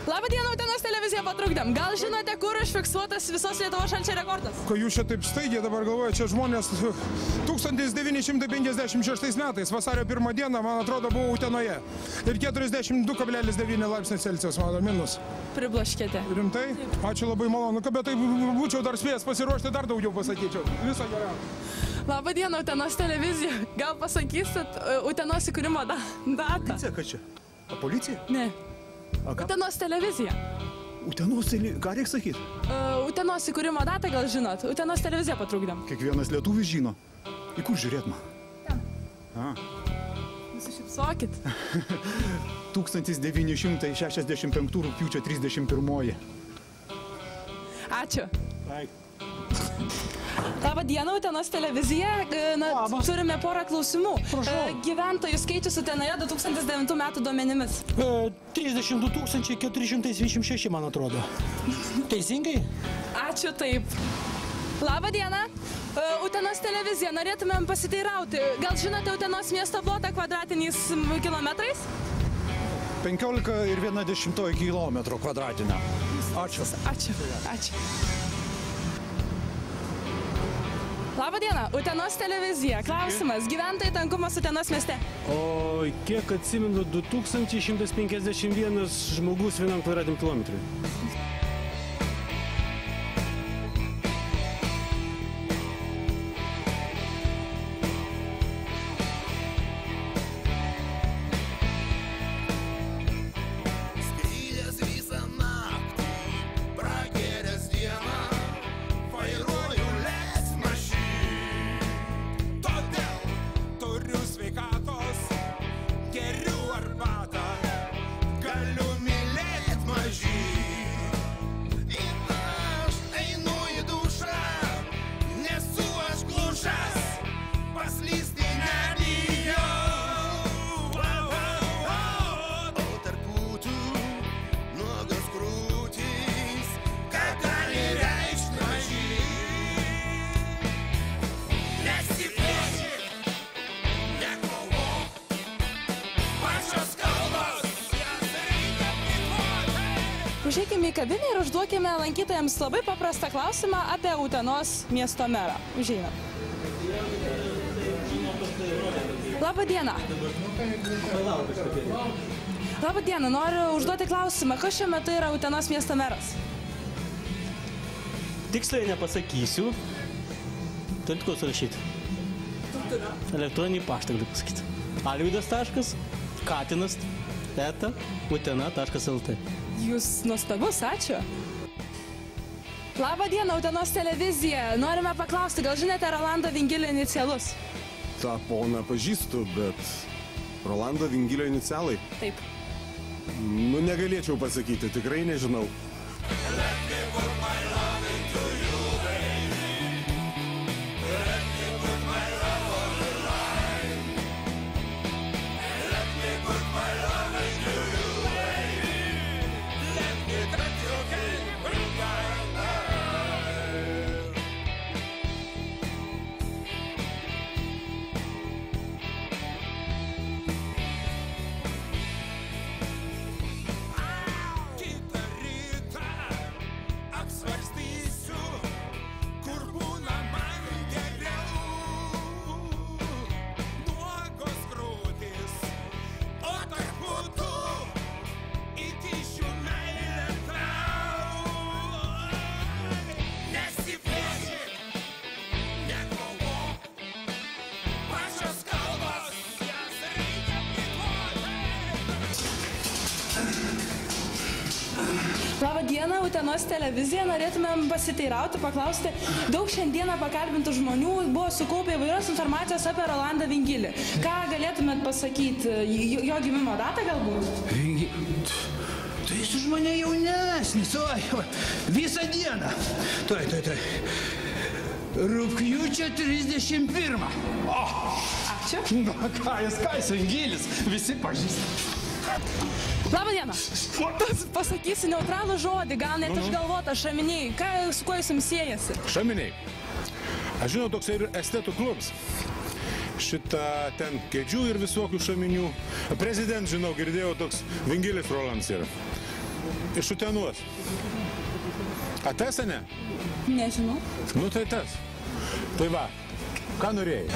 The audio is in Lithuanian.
Labą dieną, Utenos televiziją patrukdėm. Gal žinote, kur užfiksuotas visos Lietuvos šalčio rekordas? Ko jūs čia taip staigiai dabar galvoja, čia žmonės 1956 metais, vasario 1 dieną, man atrodo, buvo Utenoje. Ir 42,9 laipsnių Celsijaus, mano minus. Priblaškėte. Rimtai? Ačiū labai malonu, bet tai būčiau dar spėjęs pasiruošti, dar daugiau pasakyčiau. Viso geriausio. Labą dieną, Utenos televizija. Gal pasakysit Utenos įkūrimo datą? Policija, ką čia? A policija? Ne. Utenos televizija. Utenos televizija, ką reikia sakyti? Utenos įkūrimo datą gal žinot? Utenos televiziją patrukdėm. Kiekvienas lietuvis žino. Į kur žiūrėt man? Ten. Nusišypsokit. 1965 rugpjūčio 31. Ačiū. Labą dieną, Utenos televizija. Turime porą klausimų. Gyventojų skaičius Utenoje 2009 metų duomenimis. 32 426, man atrodo. Teisingai? Ačiū, taip. Labą dieną. Utenos televizija. Norėtumėm pasiteirauti. Gal žinote Utenos miesto plotą kvadratiniais kilometrais? 15,1 kilometro kvadratinio. Ačiū. Ačiū. Labą dieną, Utenos televizija. Klausimas. Gyventojų tankumas Utenos mieste. O kiek atsimenu, 2151 žmogus 1 kvadratiniam kilometrui. Užeikime į kavinę ir užduokime lankytojams labai paprastą klausimą apie Utenos miesto merą. Užeinam. Labą dieną. Labą dieną, noriu užduoti klausimą. Kas šiuo metu yra Utenos miesto meras? Tiksliai nepasakysiu. Turit ko surašyti? Elektroninį paštą galiu pasakyti. alvydas.katinas@utena.lt. Jūs nuostabus, ačiū. Labą dieną, Utenos televizija. Norime paklausti, gal žinote Rolando Vingilio inicialus? Ta poną pažįstu, bet Rolando Vingilio inicialai? Taip. Nu, negalėčiau pasakyti, tikrai nežinau. Labą dieną, Utenos televizija. Norėtumėm pasiteirauti, paklausti. Daug šiandieną pakalbintų žmonių buvo sukaupę įvairios informacijos apie Rolandą Vingilį. Ką galėtumėt pasakyti? Jo gimimo datą galbūt? Tu esi už mane jaunesnis, visą dieną. Tuoj. Rugpjūčio 31. Ačiū. Ką jis Vingilis, visi pažįsta. Labą dieną. Pasakysiu neutralų žodį, gal net išgalvotą šaminiai. Su kuo jums siejasi? Šaminiai. Aš žinau, toks ir estetų klubs. Šitą ten kėdžių ir visokių šaminių. Prezident, žinau, girdėjau, toks Vingilis Rolandas yra. Iš Utenos. A tas, ne? Nežinau. Nu tai tas. Tai va, ką norėjai?